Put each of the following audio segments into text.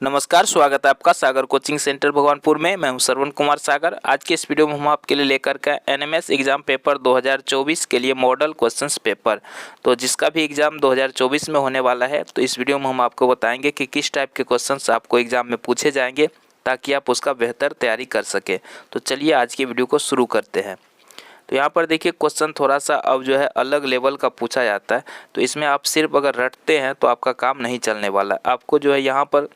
नमस्कार, स्वागत है आपका सागर कोचिंग सेंटर भगवानपुर में। मैं हूं श्रवण कुमार सागर। आज के इस वीडियो में हम आपके लिए लेकर के एनएमएस एग्जाम पेपर 2024 के लिए मॉडल क्वेश्चंस पेपर, तो जिसका भी एग्जाम 2024 में होने वाला है, तो इस वीडियो में हम आपको बताएंगे कि किस टाइप के क्वेश्चंस आपको एग्जाम में पूछे जाएंगे ताकि आप उसका बेहतर तैयारी कर सकें। तो चलिए आज की वीडियो को शुरू करते हैं। तो यहाँ पर देखिए क्वेश्चन थोड़ा सा अब जो है अलग लेवल का पूछा जाता है, तो इसमें आप सिर्फ अगर रटते हैं तो आपका काम नहीं चलने वाला। आपको जो है यहाँ पर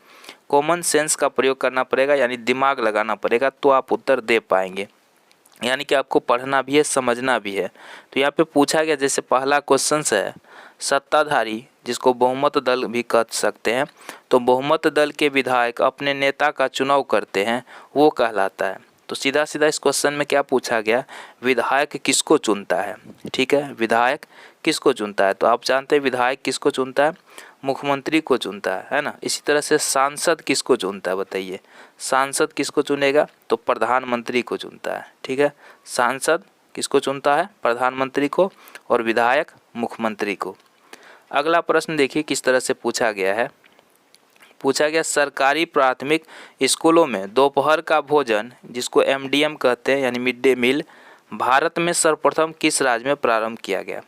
कॉमन सेंस का प्रयोग करना पड़ेगा, यानी दिमाग लगाना पड़ेगा, तो आप उत्तर दे पाएंगे। यानी कि आपको पढ़ना भी है, समझना भी है। तो यहाँ पे पूछा गया, जैसे पहला क्वेश्चन है, सत्ताधारी जिसको बहुमत दल भी कह सकते हैं, तो बहुमत दल के विधायक अपने नेता का चुनाव करते हैं, वो कहलाता है। तो सीधा सीधा इस क्वेश्चन में क्या पूछा गया, विधायक किसको चुनता है। ठीक है, विधायक किसको चुनता है, तो आप जानते हैं विधायक किसको चुनता है, मुख्यमंत्री को चुनता है ना। इसी तरह से सांसद किसको चुनता है, बताइए, सांसद किसको चुनेगा, तो प्रधानमंत्री को चुनता है। ठीक है, सांसद किसको चुनता है, प्रधानमंत्री को, और विधायक मुख्यमंत्री को। अगला प्रश्न देखिए किस तरह से पूछा गया है। पूछा गया, सरकारी प्राथमिक स्कूलों में दोपहर का भोजन जिसको एमडीएम कहते हैं, यानी मिड डे मील, भारत में सर्वप्रथम किस राज्य में प्रारंभ किया गया,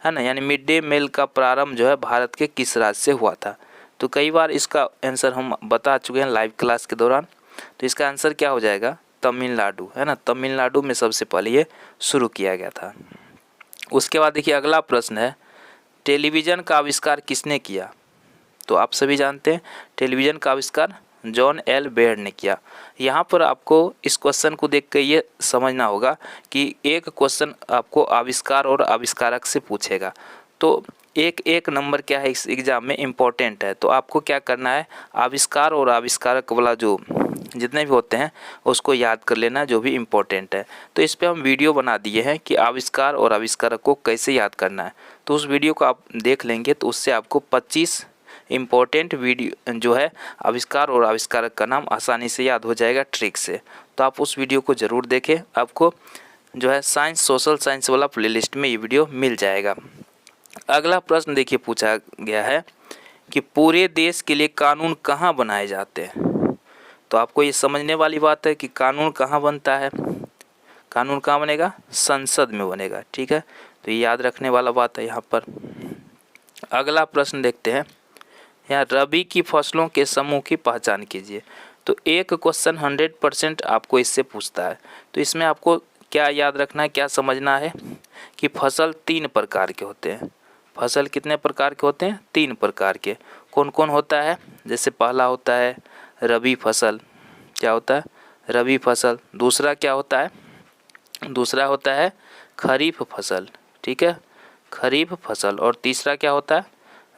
है ना। यानी मिड डे मील का प्रारंभ जो है भारत के किस राज्य से हुआ था। तो कई बार इसका आंसर हम बता चुके हैं लाइव क्लास के दौरान। तो इसका आंसर क्या हो जाएगा, तमिलनाडु, है ना। तमिलनाडु में सबसे पहले ये शुरू किया गया था। उसके बाद देखिए अगला प्रश्न है, टेलीविज़न का आविष्कार किसने किया। तो आप सभी जानते हैं टेलीविज़न का आविष्कार जॉन एल बेयर ने किया। यहाँ पर आपको इस क्वेश्चन को देख कर ये समझना होगा कि एक क्वेश्चन आपको आविष्कार और आविष्कारक से पूछेगा, तो एक एक नंबर क्या है इस एग्ज़ाम में इम्पोर्टेंट है। तो आपको क्या करना है, आविष्कार और आविष्कारक वाला जो जितने भी होते हैं उसको याद कर लेना, जो भी इम्पोर्टेंट है। तो इस पर हम वीडियो बना दिए हैं कि आविष्कार और आविष्कारक को कैसे याद करना है। तो उस वीडियो को आप देख लेंगे तो उससे आपको 25 इम्पोर्टेंट वीडियो जो है आविष्कार और आविष्कारक का नाम आसानी से याद हो जाएगा ट्रिक से। तो आप उस वीडियो को ज़रूर देखें, आपको जो है साइंस सोशल साइंस वाला प्लेलिस्ट में ये वीडियो मिल जाएगा। अगला प्रश्न देखिए पूछा गया है कि पूरे देश के लिए कानून कहाँ बनाए जाते हैं। तो आपको ये समझने वाली बात है कि कानून कहाँ बनता है, कानून कहाँ बनेगा, संसद में बनेगा। ठीक है, तो ये याद रखने वाला बात है यहाँ पर। अगला प्रश्न देखते हैं, यहाँ रबी की फसलों के समूह की पहचान कीजिए। तो एक क्वेश्चन 100% आपको इससे पूछता है। तो इसमें आपको क्या याद रखना है, क्या समझना है कि फसल 3 प्रकार के होते हैं। फसल कितने प्रकार के होते हैं, 3 प्रकार के। कौन कौन होता है, जैसे पहला होता है रबी फसल, क्या होता है, रबी फसल। दूसरा क्या होता है, दूसरा होता है खरीफ फसल। ठीक है, खरीफ फसल। और तीसरा क्या होता है,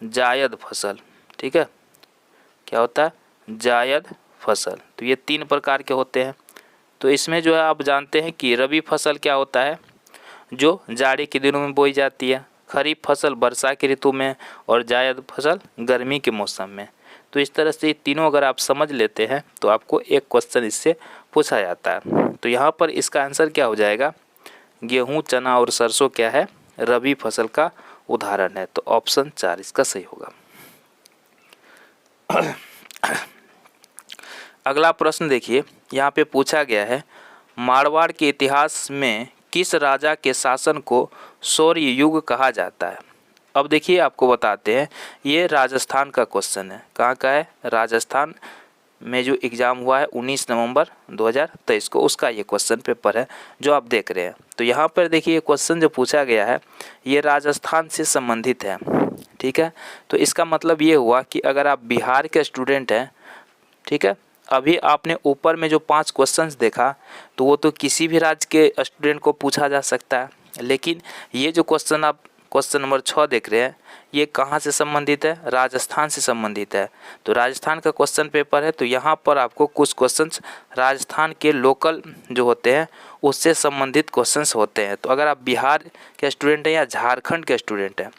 जायद फसल। ठीक है, क्या होता है, जायद फसल। तो ये 3 प्रकार के होते हैं। तो इसमें जो है आप जानते हैं कि रबी फसल क्या होता है, जो जाड़े के दिनों में बोई जाती है, खरीफ फसल वर्षा की ऋतु में, और जायद फसल गर्मी के मौसम में। तो इस तरह से ये तीनों अगर आप समझ लेते हैं तो आपको एक क्वेश्चन इससे पूछा जाता है। तो यहाँ पर इसका आंसर क्या हो जाएगा, गेहूँ, चना और सरसों क्या है, रबी फसल का उदाहरण है। तो ऑप्शन 4 इसका सही होगा। अगला प्रश्न देखिए, यहाँ पे पूछा गया है, मारवाड़ के इतिहास में किस राजा के शासन को शौर्य युग कहा जाता है। अब देखिए आपको बताते हैं, ये राजस्थान का क्वेश्चन है। कहाँ का है, राजस्थान में जो एग्ज़ाम हुआ है 19 नवंबर 2023 को, उसका ये क्वेश्चन पेपर है जो आप देख रहे हैं। तो यहाँ पर देखिए क्वेश्चन जो पूछा गया है ये राजस्थान से संबंधित है। ठीक है, तो इसका मतलब ये हुआ कि अगर आप बिहार के स्टूडेंट हैं, ठीक है, अभी आपने ऊपर में जो 5 क्वेश्चंस देखा तो वो तो किसी भी राज्य के स्टूडेंट को पूछा जा सकता है, लेकिन ये जो क्वेश्चन आप क्वेश्चन नंबर 6 देख रहे हैं ये कहाँ से संबंधित है, राजस्थान से संबंधित है। तो राजस्थान का क्वेश्चन पेपर है, तो यहाँ पर आपको कुछ क्वेश्चंस राजस्थान के लोकल जो होते हैं उससे संबंधित क्वेश्चंस होते हैं। तो अगर आप बिहार के स्टूडेंट हैं या झारखंड के स्टूडेंट हैं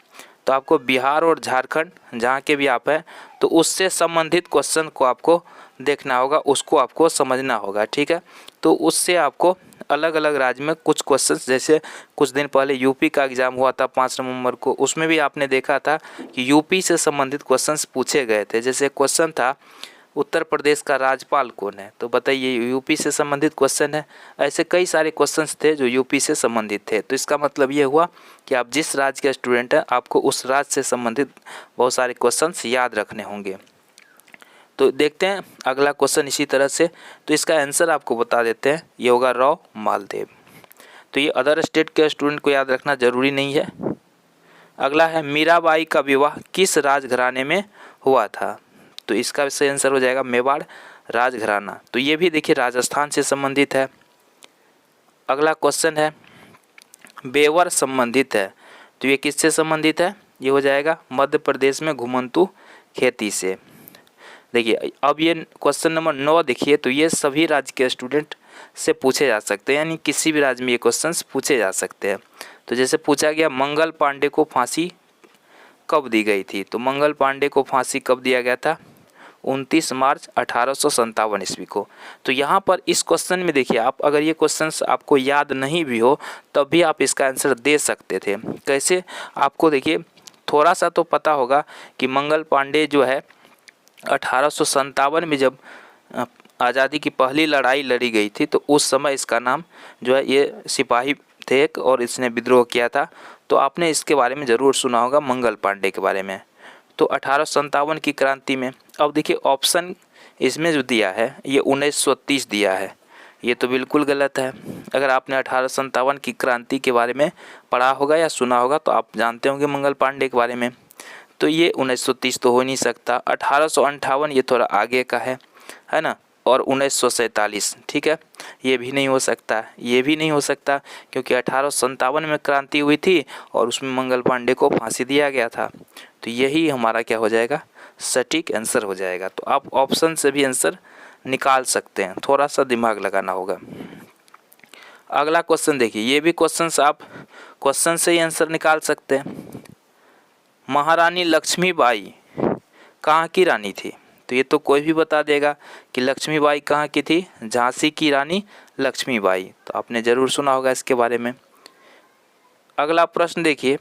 तो आपको बिहार और झारखंड जहाँ के भी आप हैं तो उससे संबंधित क्वेश्चन को आपको देखना होगा, उसको आपको समझना होगा। ठीक है, तो उससे आपको अलग अलग राज्य में कुछ क्वेश्चंस, जैसे कुछ दिन पहले यूपी का एग्ज़ाम हुआ था 5 नवंबर को, उसमें भी आपने देखा था कि यूपी से संबंधित क्वेश्चंस पूछे गए थे। जैसे क्वेश्चन था उत्तर प्रदेश का राज्यपाल कौन है? तो बताइए, यूपी से संबंधित क्वेश्चन है। ऐसे कई सारे क्वेश्चंस थे जो यूपी से संबंधित थे। तो इसका मतलब ये हुआ कि आप जिस राज्य के स्टूडेंट हैं आपको उस राज्य से संबंधित बहुत सारे क्वेश्चंस याद रखने होंगे। तो देखते हैं अगला क्वेश्चन इसी तरह से। तो इसका आंसर आपको बता देते हैं, ये होगा राव मालदेव। तो ये अदर स्टेट के स्टूडेंट को याद रखना जरूरी नहीं है। अगला है, मीराबाई का विवाह किस राजघराने में हुआ था? तो इसका सही आंसर हो जाएगा मेवाड़ राजघराना। तो ये भी देखिए राजस्थान से संबंधित है। अगला क्वेश्चन है, बेवर संबंधित है, तो ये किससे संबंधित है? ये हो जाएगा मध्य प्रदेश में घुमंतू खेती से। देखिए अब ये क्वेश्चन नंबर 9 देखिए, तो ये सभी राज्य के स्टूडेंट से पूछे जा सकते हैं, यानी किसी भी राज्य में ये क्वेश्चंस पूछे जा सकते हैं। तो जैसे पूछा गया मंगल पांडे को फांसी कब दी गई थी? तो मंगल पांडे को फांसी कब दिया गया था? 29 मार्च 1857 ईस्वी को। तो यहाँ पर इस क्वेश्चन में देखिए, आप अगर ये क्वेश्चंस आपको याद नहीं भी हो तब भी आप इसका आंसर दे सकते थे। कैसे? आपको देखिए थोड़ा सा तो पता होगा कि मंगल पांडे जो है 1857 में जब आज़ादी की पहली लड़ाई लड़ी गई थी तो उस समय इसका नाम जो है ये सिपाही थे एक, और इसने विद्रोह किया था। तो आपने इसके बारे में ज़रूर सुना होगा मंगल पांडे के बारे में। तो 1857 की क्रांति में, अब देखिए ऑप्शन इसमें जो दिया है ये 1930 दिया है, ये तो बिल्कुल गलत है। अगर आपने 1857 की क्रांति के बारे में पढ़ा होगा या सुना होगा तो आप जानते होंगे मंगल पांडे के बारे में। तो ये 1930 तो हो नहीं सकता। 1858 ये थोड़ा आगे का है ना, और 1947 ठीक है, ये भी नहीं हो सकता। ये भी नहीं हो सकता क्योंकि 1857 में क्रांति हुई थी और उसमें मंगल पांडे को फांसी दिया गया था। तो यही हमारा क्या हो जाएगा? सटीक आंसर हो जाएगा। तो आप ऑप्शन से भी आंसर निकाल सकते हैं, थोड़ा सा दिमाग लगाना होगा। अगला क्वेश्चन देखिए, ये भी क्वेश्चन आप क्वेश्चन से ही आंसर निकाल सकते हैं। महारानी लक्ष्मीबाई कहाँ की रानी थी? तो ये तो कोई भी बता देगा कि लक्ष्मीबाई कहाँ की थी, झांसी की रानी लक्ष्मीबाई। तो आपने ज़रूर सुना होगा इसके बारे में। अगला प्रश्न देखिए,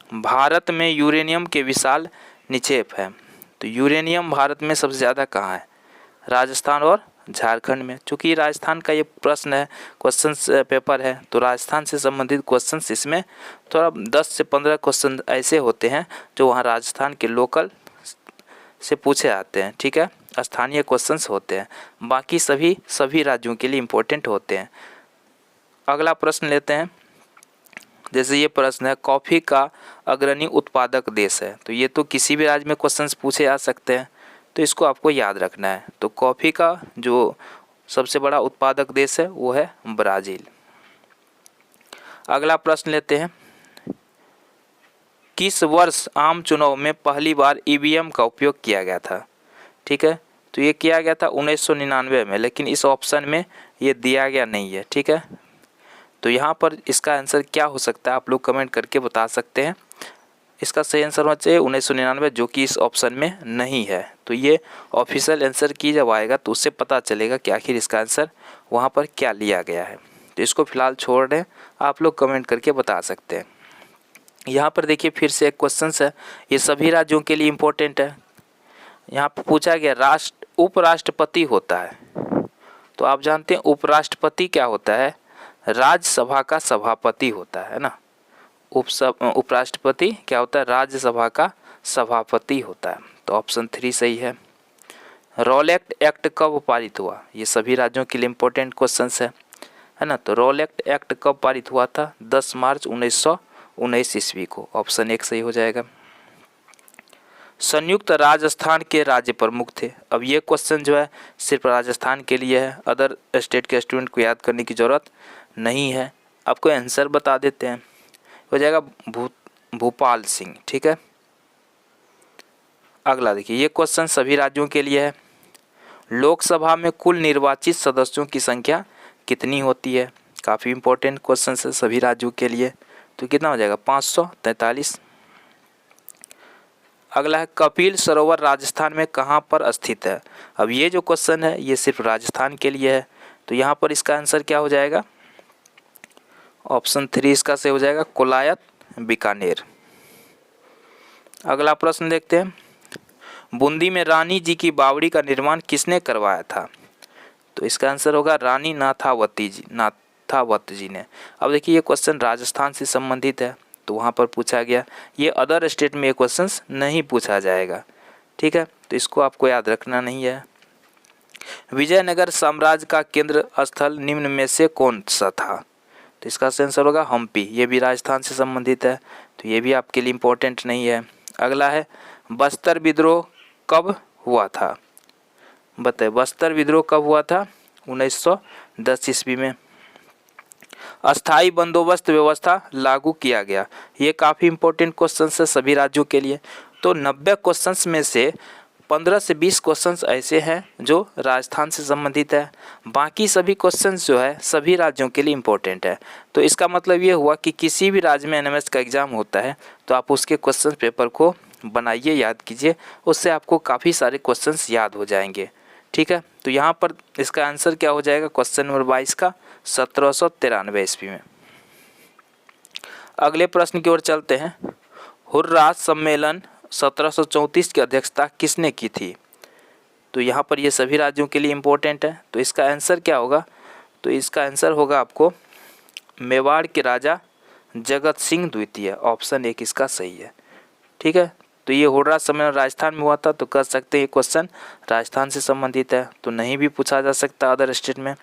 भारत में यूरेनियम के विशाल निक्षेप है। तो यूरेनियम भारत में सबसे ज़्यादा कहाँ है? राजस्थान और झारखंड में। चूँकि राजस्थान का ये प्रश्न है, क्वेश्चन पेपर है, तो राजस्थान से संबंधित क्वेश्चन इसमें थोड़ा 10 से 15 क्वेश्चन ऐसे होते हैं जो वहाँ राजस्थान के लोकल से पूछे जाते हैं। ठीक है, स्थानीय क्वेश्चंस होते हैं, बाकी सभी राज्यों के लिए इम्पोर्टेंट होते हैं। अगला प्रश्न लेते हैं। जैसे ये प्रश्न है, कॉफ़ी का अग्रणी उत्पादक देश है। तो ये तो किसी भी राज्य में क्वेश्चंस पूछे जा सकते हैं, तो इसको आपको याद रखना है। तो कॉफ़ी का जो सबसे बड़ा उत्पादक देश है वो है ब्राज़ील। अगला प्रश्न लेते हैं, किस वर्ष आम चुनाव में पहली बार ईवीएम का उपयोग किया गया था? ठीक है, तो ये किया गया था 1999 में, लेकिन इस ऑप्शन में ये दिया गया नहीं है। ठीक है, तो यहाँ पर इसका आंसर क्या हो सकता है आप लोग कमेंट करके बता सकते हैं। इसका सही आंसर होना चाहिए 1999, जो कि इस ऑप्शन में नहीं है। तो ये ऑफिशियल आंसर की जब आएगा तो उससे पता चलेगा कि आखिर इसका आंसर वहाँ पर क्या लिया गया है। तो इसको फिलहाल छोड़ दें, आप लोग कमेंट करके बता सकते हैं। यहाँ पर देखिए फिर से एक क्वेश्चन है, ये सभी राज्यों के लिए इम्पोर्टेंट है। यहाँ पर पूछा गया उपराष्ट्रपति होता है, तो आप जानते हैं उपराष्ट्रपति क्या होता है? राज्यसभा का सभापति होता है ना। उपराष्ट्रपति क्या होता है? राज्यसभा का सभापति होता है। तो ऑप्शन 3 सही है। रॉलेट एक्ट कब पारित हुआ? ये सभी राज्यों के लिए इम्पोर्टेंट क्वेश्चन है ना। तो रॉलेट एक्ट कब पारित हुआ था? 10 मार्च 1919 ईस्वी को। ऑप्शन 1 सही हो जाएगा। संयुक्त राजस्थान के राज्य प्रमुख थे। अब ये क्वेश्चन जो है सिर्फ राजस्थान के लिए है, अदर स्टेट के स्टूडेंट को याद करने की ज़रूरत नहीं है। आपको आंसर बता देते हैं, हो जाएगा भूपाल सिंह। ठीक है, अगला देखिए, ये क्वेश्चन सभी राज्यों के लिए है। लोकसभा में कुल निर्वाचित सदस्यों की संख्या कितनी होती है? काफ़ी इंपॉर्टेंट क्वेश्चन है सभी राज्यों के लिए। तो कितना हो जाएगा? 543। अगला है, कपिल सरोवर राजस्थान में कहाँ पर स्थित है? अब ये जो क्वेश्चन है ये सिर्फ राजस्थान के लिए है, तो यहाँ पर इसका आंसर क्या हो जाएगा? ऑप्शन 3 इसका से हो जाएगा, कोलायत बीकानेर। अगला प्रश्न देखते हैं, बूंदी में रानी जी की बावड़ी का निर्माण किसने करवाया था? तो इसका आंसर होगा रानी नाथावती जी ने। अब देखिए ये क्वेश्चन राजस्थान से संबंधित है तो वहाँ पर पूछा गया, ये अदर स्टेट में ये क्वेश्चन नहीं पूछा जाएगा, ठीक है, तो इसको आपको याद रखना नहीं है। विजयनगर साम्राज्य का केंद्र स्थल निम्न में से कौन सा था? तो इसका आंसर होगा हम्पी, ये भी राजस्थान से संबंधित है तो ये भी आपके लिए इम्पोर्टेंट नहीं है। अगला है बस्तर विद्रोह कब हुआ था? बताइए बस्तर विद्रोह कब हुआ था? 1910 ईस्वी में। अस्थाई बंदोबस्त व्यवस्था लागू किया गया, ये काफ़ी इंपॉर्टेंट क्वेश्चन है सभी राज्यों के लिए। तो 90 क्वेश्चंस में से 15 से 20 क्वेश्चंस ऐसे हैं जो राजस्थान से संबंधित है, बाकी सभी क्वेश्चंस जो है सभी राज्यों के लिए इम्पोर्टेंट है। तो इसका मतलब ये हुआ कि किसी भी राज्य में एनएमएस का एग्ज़ाम होता है तो आप उसके क्वेश्चन पेपर को बनाइए, याद कीजिए, उससे आपको काफ़ी सारे क्वेश्चंस याद हो जाएंगे, ठीक है। तो यहाँ पर इसका आंसर क्या हो जाएगा क्वेश्चन नंबर 22 का 1793 ईस्वी में। अगले प्रश्न की ओर चलते हैं। हुर्रात सम्मेलन 1734 की अध्यक्षता किसने की थी? तो यहाँ पर ये सभी राज्यों के लिए इम्पोर्टेंट है तो इसका आंसर क्या होगा? तो इसका आंसर होगा आपको मेवाड़ के राजा जगत सिंह द्वितीय, ऑप्शन 1 इसका सही है, ठीक है। तो ये हुर्रात सम्मेलन राजस्थान में हुआ था तो कर सकते हैं ये क्वेश्चन राजस्थान से संबंधित है तो नहीं भी पूछा जा सकता अदर स्टेट में।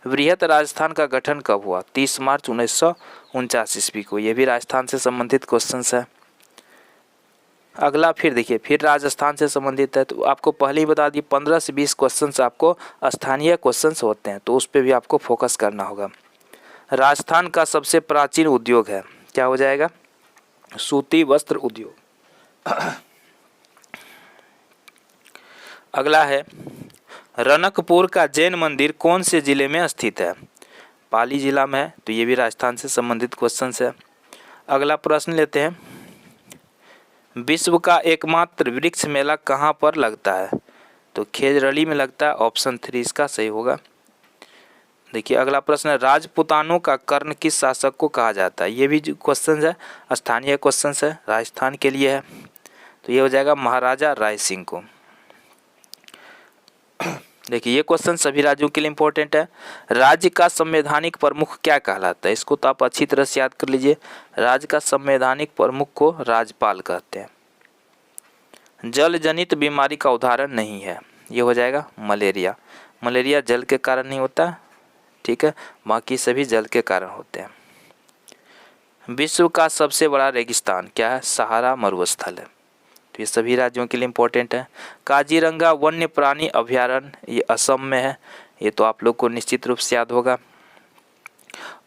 वृहत राजस्थान का गठन कब हुआ? 30 मार्च 1949 ईस्वी को, ये भी राजस्थान से संबंधित क्वेश्चन है। अगला फिर देखिए फिर राजस्थान से संबंधित है तो आपको पहले ही बता दी 15 से 20 क्वेश्चंस आपको स्थानीय क्वेश्चंस होते हैं तो उस पर भी आपको फोकस करना होगा। राजस्थान का सबसे प्राचीन उद्योग है, क्या हो जाएगा? सूती वस्त्र उद्योग। अगला है रनकपुर का जैन मंदिर कौन से जिले में स्थित है? पाली जिला में है तो ये भी राजस्थान से संबंधित क्वेश्चन है। अगला प्रश्न लेते हैं, विश्व का एकमात्र वृक्ष मेला कहाँ पर लगता है? तो खेजड़ली में लगता है, ऑप्शन 3 इसका सही होगा। देखिए अगला प्रश्न है, राजपूतानों का कर्ण किस शासक को कहा जाता है? ये भी क्वेश्चन है स्थानीय क्वेश्चन है, राजस्थान के लिए है तो ये हो जाएगा महाराजा राय सिंह को। देखिए ये क्वेश्चन सभी राज्यों के लिए इंपॉर्टेंट है। राज्य का संवैधानिक प्रमुख क्या कहलाता है? इसको तो आप अच्छी तरह से याद कर लीजिए। राज्य का संवैधानिक प्रमुख को राज्यपाल कहते हैं। जल जनित बीमारी का उदाहरण नहीं है, ये हो जाएगा मलेरिया। मलेरिया जल के कारण नहीं होता, ठीक है, बाकी सभी जल के कारण होते हैं। विश्व का सबसे बड़ा रेगिस्तान क्या है? सहारा मरुस्थल है तो ये सभी राज्यों के लिए इम्पोर्टेंट है। काजीरंगा वन्य प्राणी अभयारण्य ये असम में है, ये तो आप लोग को निश्चित रूप से याद होगा।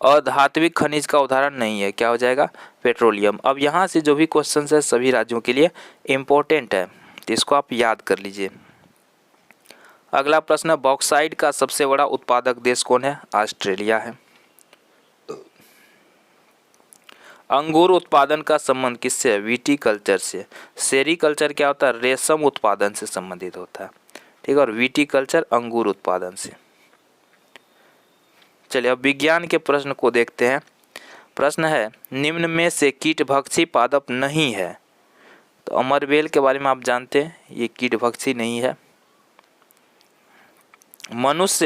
अधात्विक खनिज का उदाहरण नहीं है, क्या हो जाएगा? पेट्रोलियम। अब यहाँ से जो भी क्वेश्चन है सभी राज्यों के लिए इम्पोर्टेंट है तो इसको आप याद कर लीजिए। अगला प्रश्न है, बॉक्साइट का सबसे बड़ा उत्पादक देश कौन है? ऑस्ट्रेलिया है। अंगूर उत्पादन का संबंध किससे है? विटीकल्चर से। सेरीकल्चर क्या होता है? रेशम उत्पादन से संबंधित होता है, ठीक है, और विटीकल्चर अंगूर उत्पादन से। चलिए अब विज्ञान के प्रश्न को देखते हैं। प्रश्न है, निम्न में से कीटभक्षी पादप नहीं है? तो अमरबेल के बारे में आप जानते हैं, ये कीटभक्षी नहीं है। मधुमक्खी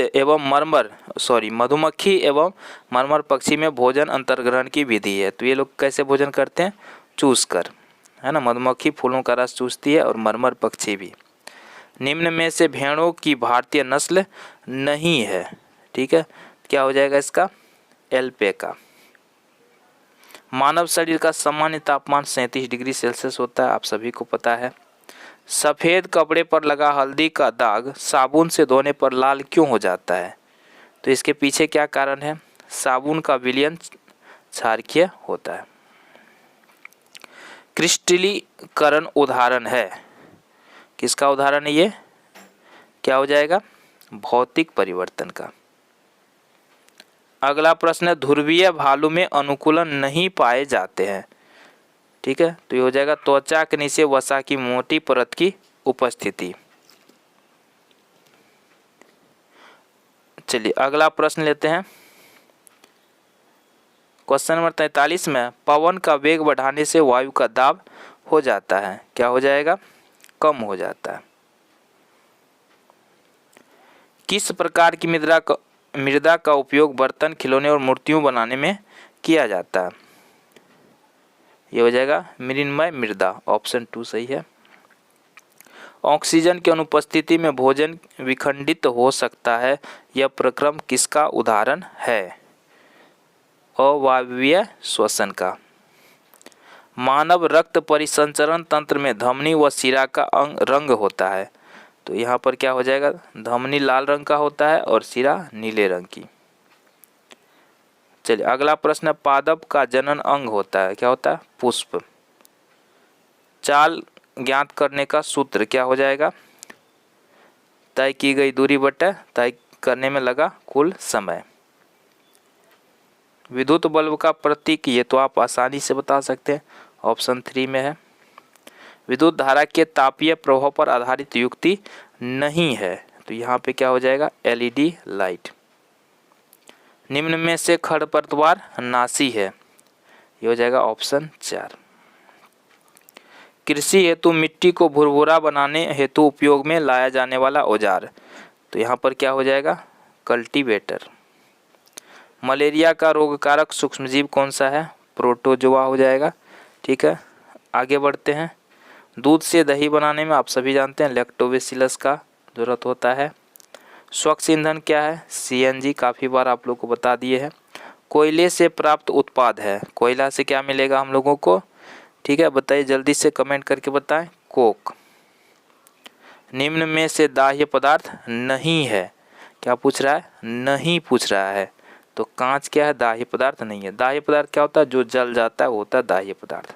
एवं मरमर पक्षी में भोजन अंतर्ग्रहण की विधि है तो ये लोग कैसे भोजन करते हैं? चूस कर, है ना। मधुमक्खी फूलों का रस चूसती है और मरमर पक्षी भी। निम्न में से भेड़ों की भारतीय नस्ल नहीं है, ठीक है, क्या हो जाएगा इसका? एल्पेका। मानव शरीर का सामान्य तापमान 37 डिग्री सेल्सियस होता है, आप सभी को पता है। सफ़ेद कपड़े पर लगा हल्दी का दाग साबुन से धोने पर लाल क्यों हो जाता है? तो इसके पीछे क्या कारण है? साबुन का विलयन क्षारकीय होता है। क्रिस्टलीकरण उदाहरण है, किसका उदाहरण है ये? क्या हो जाएगा? भौतिक परिवर्तन का। अगला प्रश्न है, ध्रुवीय भालू में अनुकूलन नहीं पाए जाते हैं, ठीक है, तो ये हो जाएगा त्वचा के नीचे वसा की मोटी परत की उपस्थिति। चलिए अगला प्रश्न लेते हैं। क्वेश्चन नंबर 43 में, पवन का वेग बढ़ाने से वायु का दाब हो जाता है, क्या हो जाएगा? कम हो जाता है। किस प्रकार की मृदा का उपयोग बर्तन, खिलौने और मूर्तियों बनाने में किया जाता है? ये हो जाएगा मृन्मय मृदा, ऑप्शन 2 सही है। ऑक्सीजन की अनुपस्थिति में भोजन विखंडित हो सकता है, यह प्रक्रम किसका उदाहरण है? अवायवीय श्वसन का। मानव रक्त परिसंचरण तंत्र में धमनी व शिरा का रंग होता है, तो यहाँ पर क्या हो जाएगा, धमनी लाल रंग का होता है और शिरा नीले रंग की। चलिए अगला प्रश्न, पादप का जनन अंग होता है, क्या होता है? पुष्प। चाल ज्ञात करने का सूत्र क्या हो जाएगा? तय की गई दूरी बटे तय करने में लगा कुल समय। विद्युत बल्ब का प्रतीक, ये तो आप आसानी से बता सकते हैं, ऑप्शन 3 में है। विद्युत धारा के तापीय प्रभाव पर आधारित युक्ति नहीं है, तो यहाँ पे क्या हो जाएगा? LED light. निम्न में से खरपतवार नाशी है, ये हो जाएगा ऑप्शन 4। कृषि हेतु मिट्टी को भुरभुरा बनाने हेतु उपयोग में लाया जाने वाला औजार, तो यहाँ पर क्या हो जाएगा? कल्टीवेटर। मलेरिया का रोगकारक सूक्ष्मजीव कौन सा है? प्रोटोजोआ हो जाएगा। ठीक है, आगे बढ़ते हैं। दूध से दही बनाने में आप सभी जानते हैं लैक्टोबैसिलस का जरूरत होता है। स्वच्छ ईंधन क्या है? सीएनजी, काफ़ी बार आप लोग को बता दिए हैं। कोयले से प्राप्त उत्पाद है, कोयला से क्या मिलेगा हम लोगों को? ठीक है, बताइए जल्दी से कमेंट करके बताएं। कोक। निम्न में से दाह्य पदार्थ नहीं है, क्या पूछ रहा है? नहीं पूछ रहा है, तो कांच क्या है? दाह्य पदार्थ नहीं है। दाह्य पदार्थ क्या होता है? जो जल जाता है वो होता है दाह्य पदार्थ।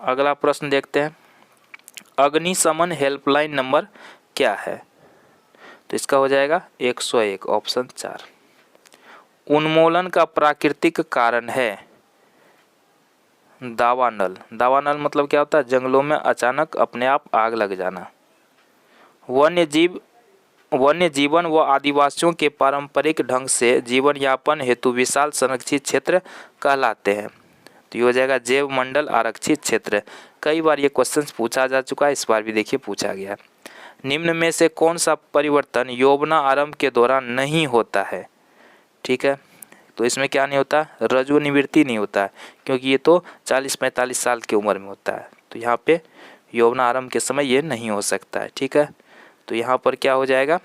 अगला प्रश्न देखते हैं, अग्निशमन हेल्पलाइन नंबर क्या है? तो इसका हो जाएगा 101, ऑप्शन 4। उन्मूलन का प्राकृतिक कारण है दावानल। दावानल मतलब क्या होता है? जंगलों में अचानक अपने आप आग लग जाना। वन्य जीवन व आदिवासियों के पारंपरिक ढंग से जीवन यापन हेतु विशाल संरक्षित क्षेत्र कहलाते हैं, तो ये हो जाएगा जैव मंडल आरक्षित क्षेत्र। कई बार ये क्वेश्चन पूछा जा चुका है, इस बार भी देखिए पूछा गया है। निम्न में से कौन सा परिवर्तन यौवना आरंभ के दौरान नहीं होता है? ठीक है, तो इसमें क्या नहीं होता? रजो निवृत्ति नहीं होता है, क्योंकि ये तो 40-45 साल की उम्र में होता है, तो यहाँ पे यौवना आरंभ के समय ये नहीं हो सकता है। ठीक है, तो यहाँ पर क्या हो जाएगा?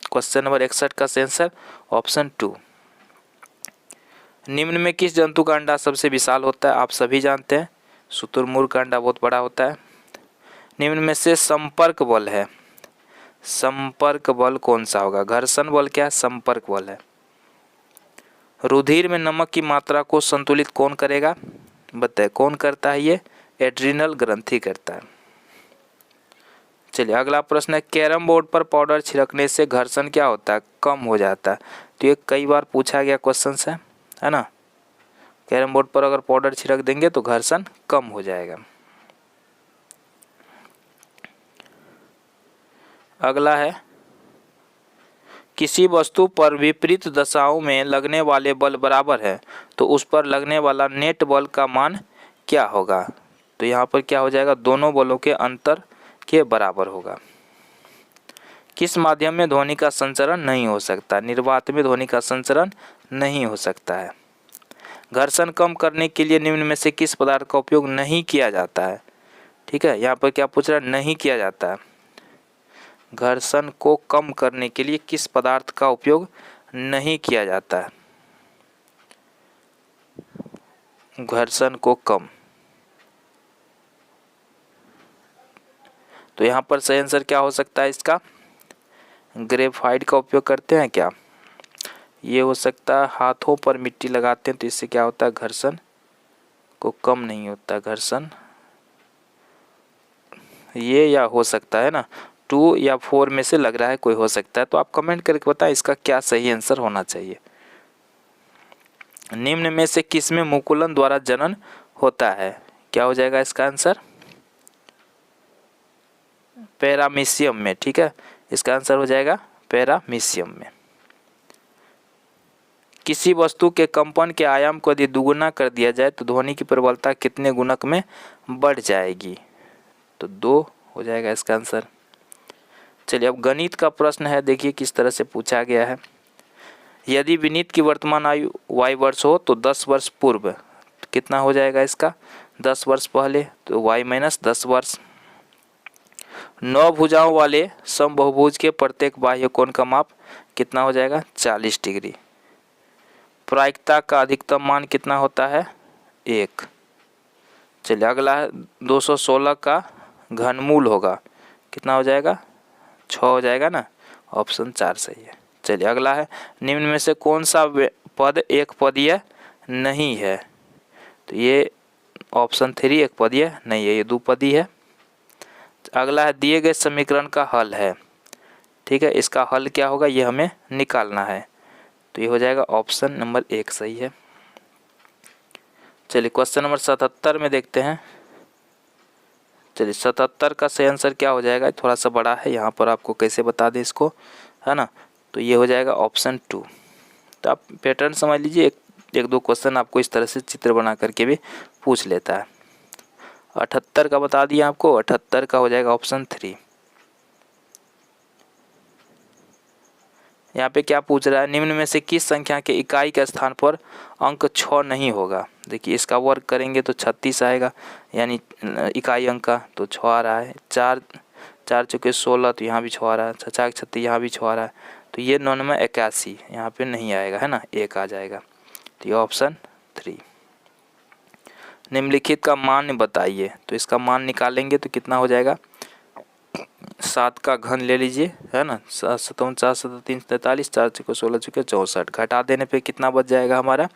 क्वेश्चन नंबर 61 का आंसर ऑप्शन 2। निम्न में किस जंतु का अंडा सबसे विशाल होता है? आप सभी जानते हैं शुतुरमुर्ग का अंडा बहुत बड़ा होता है। निम्न में से संपर्क बल है, संपर्क बल कौन सा होगा? घर्षण बल क्या है? संपर्क बल है। रुधिर में नमक की मात्रा को संतुलित कौन करेगा? बताए कौन करता है? ये एड्रिनल ग्रंथि करता है। चलिए अगला प्रश्न है, कैरम बोर्ड पर पाउडर छिड़कने से घर्षण क्या होता है? कम हो जाता है। तो ये कई बार पूछा गया क्वेश्चन है ना। कैरम बोर्ड पर अगर पाउडर छिड़क देंगे तो घर्षण कम हो जाएगा। अगला है, किसी वस्तु पर विपरीत दशाओं में लगने वाले बल बराबर है तो उस पर लगने वाला नेट बल का मान क्या होगा? तो यहाँ पर क्या हो जाएगा? दोनों बलों के अंतर के बराबर होगा। किस माध्यम में ध्वनि का संचरण नहीं हो सकता? निर्वात में ध्वनि का संचरण नहीं हो सकता है। घर्षण कम करने के लिए निम्न में से किस पदार्थ का उपयोग नहीं किया जाता है? ठीक है, यहाँ पर क्या पूछ रहा है? नहीं किया जाता है। घर्षण को कम करने के लिए किस पदार्थ का उपयोग नहीं किया जाता है? घर्षण को कम, तो यहाँ पर सही आंसर क्या हो सकता है इसका? ग्रेफाइट का उपयोग करते हैं क्या? ये हो सकता है। हाथों पर मिट्टी लगाते हैं तो इससे क्या होता है? घर्षण को कम नहीं होता। घर्षण ये या हो सकता है ना, 2 या 4 में से लग रहा है कोई हो सकता है, तो आप कमेंट करके बताएं इसका क्या सही आंसर होना चाहिए। निम्न में से किस में मुकुलन द्वारा जनन होता है? क्या हो जाएगा इसका आंसर? पैरामीशियम में। ठीक है, इसका आंसर हो जाएगा पैरामीशियम में। किसी वस्तु के कंपन के आयाम को यदि दुगुना कर दिया जाए तो ध्वनि की प्रबलता कितने गुणक में बढ़ जाएगी? तो 2 हो जाएगा इसका आंसर। चलिए अब गणित का प्रश्न है, देखिए किस तरह से पूछा गया है। यदि विनीत की वर्तमान आयु y वर्ष हो तो 10 वर्ष पूर्व कितना हो जाएगा इसका, 10 वर्ष पहले, तो y माइनस 10 वर्ष। 9 भुजाओं वाले समबाहुभुज के प्रत्येक बाह्य कोण का माप कितना हो जाएगा, 40 डिग्री। प्रायिकता का अधिकतम मान कितना होता है, 1। चलिए अगला है 216 का घनमूल होगा, कितना हो जाएगा, 6 हो जाएगा ना, ऑप्शन 4 सही है। चलिए अगला है निम्न में से कौन सा पद एक पदीय नहीं है, तो ये ऑप्शन 3 एक पदीय नहीं है, ये 2 पदीय है। अगला है दिए गए समीकरण का हल है, ठीक है, इसका हल क्या होगा ये हमें निकालना है, तो ये हो जाएगा ऑप्शन नंबर 1 सही है। चलिए क्वेश्चन नंबर 77 में देखते हैं। चलिए 77 का सही आंसर क्या हो जाएगा, थोड़ा सा बड़ा है, यहाँ पर आपको कैसे बता दें इसको, है ना, तो ये हो जाएगा ऑप्शन 2। तो आप पैटर्न समझ लीजिए, एक दो क्वेश्चन आपको इस तरह से चित्र बना करके भी पूछ लेता है। 78 का बता दिया आपको, 78 का हो जाएगा ऑप्शन 3। यहाँ पे क्या पूछ रहा है, निम्न में से किस संख्या के इकाई के स्थान पर अंक 6 नहीं होगा। देखिए इसका वर्ग करेंगे तो 36 आएगा, यानी इकाई अंक का, तो 6 आ रहा है। 4 चौके 16, तो यहाँ भी 6 आ रहा है। 6 36, यहाँ भी 6 आ रहा है, तो ये 9 में 81 यहाँ पे नहीं आएगा, है ना, 1 आ जाएगा, तो ये ऑप्शन 3। निम्नलिखित का मान बताइए, तो इसका मान निकालेंगे तो कितना हो जाएगा, 7 का घन ले लीजिए, है ना, 7 7 4 7 3 43, 4 चौके 16 चौके 64, घटा देने पे कितना बच जाएगा हमारा,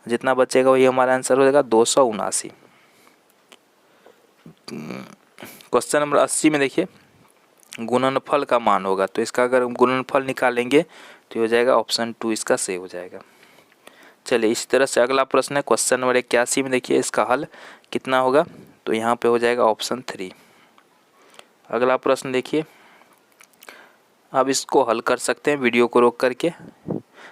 जितना बचेगा वही हमारा आंसर हो जाएगा 279। क्वेश्चन नंबर 80 में देखिए गुणनफल का मान होगा, तो इसका अगर गुणनफल निकालेंगे तो हो जाएगा ऑप्शन 2 इसका सही हो जाएगा। चलिए इसी तरह से अगला प्रश्न है क्वेश्चन नंबर 81 में, देखिए इसका हल कितना होगा, तो यहाँ पे हो जाएगा ऑप्शन 3। अगला प्रश्न देखिए, अब इसको हल कर सकते हैं वीडियो को रोक करके।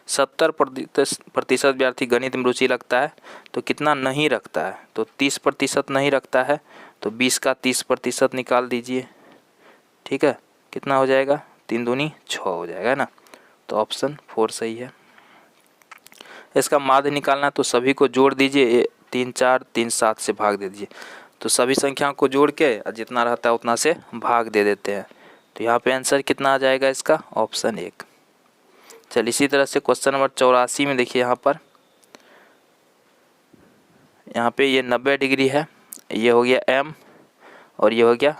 70% विद्यार्थी गणित में रुचि रखता है, तो कितना नहीं रखता है, तो 30% नहीं रखता है, तो 20 का 30% निकाल दीजिए, ठीक है, कितना हो जाएगा, 3 दूनी 6 हो जाएगा ना, तो ऑप्शन 4 सही है। इसका माध्य निकालना, तो सभी को जोड़ दीजिए, 3 4 3 7 से भाग दे दीजिए, तो सभी संख्याओं को जोड़ के जितना रहता है उतना से भाग दे देते हैं, तो यहाँ पे आंसर कितना आ जाएगा इसका, ऑप्शन 1। चलिए इसी तरह से क्वेश्चन नंबर 84 में देखिए, यहाँ पे ये 90 डिग्री है, ये हो गया m और ये हो गया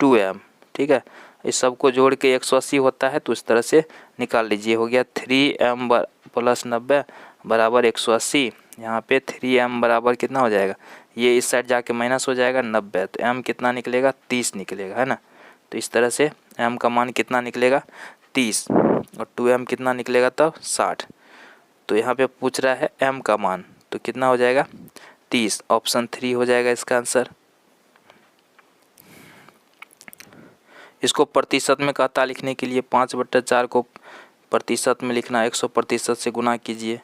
2m, ठीक है, इस सब को जोड़ के 180 होता है, तो इस तरह से निकाल लीजिए, हो गया 3m प्लस 90 बराबर 180। यहाँ पे 3m बराबर कितना हो जाएगा, ये इस साइड जाके माइनस हो जाएगा 90, तो m कितना निकलेगा, 30 निकलेगा, है ना, तो इस तरह से m का मान कितना निकलेगा, 30, और 2m कितना निकलेगा तब 60। तो यहाँ पे पूछ रहा है m का मान, तो कितना हो जाएगा 30, ऑप्शन 3 हो जाएगा इसका आंसर। इसको प्रतिशत में कहता लिखने के लिए 5/4 को प्रतिशत में लिखना, 100% से गुना कीजिए,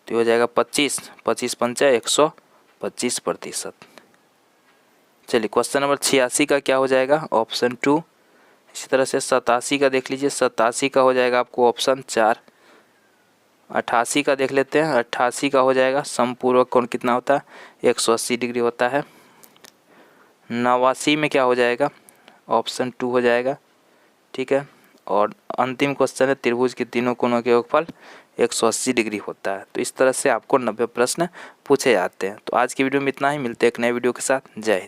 तो हो जाएगा 25, 25 पंचा 125%। चलिए क्वेश्चन नंबर 86 का क्या हो जाएगा, ऑप्शन 2। इसी तरह से 87 का देख लीजिए, 87 का हो जाएगा आपको ऑप्शन 4। 88 का देख लेते हैं, 88 का हो जाएगा समपूर्वक कोण कितना होता है, 180 डिग्री होता है। 89 में क्या हो जाएगा, ऑप्शन 2 हो जाएगा, ठीक है, और अंतिम क्वेश्चन है त्रिभुज के तीनों कोणों के योगफल 180 डिग्री होता है। तो इस तरह से आपको 90 प्रश्न पूछे जाते हैं। तो आज की वीडियो में इतना ही, मिलते हैं एक नए वीडियो के साथ। जय हिंद।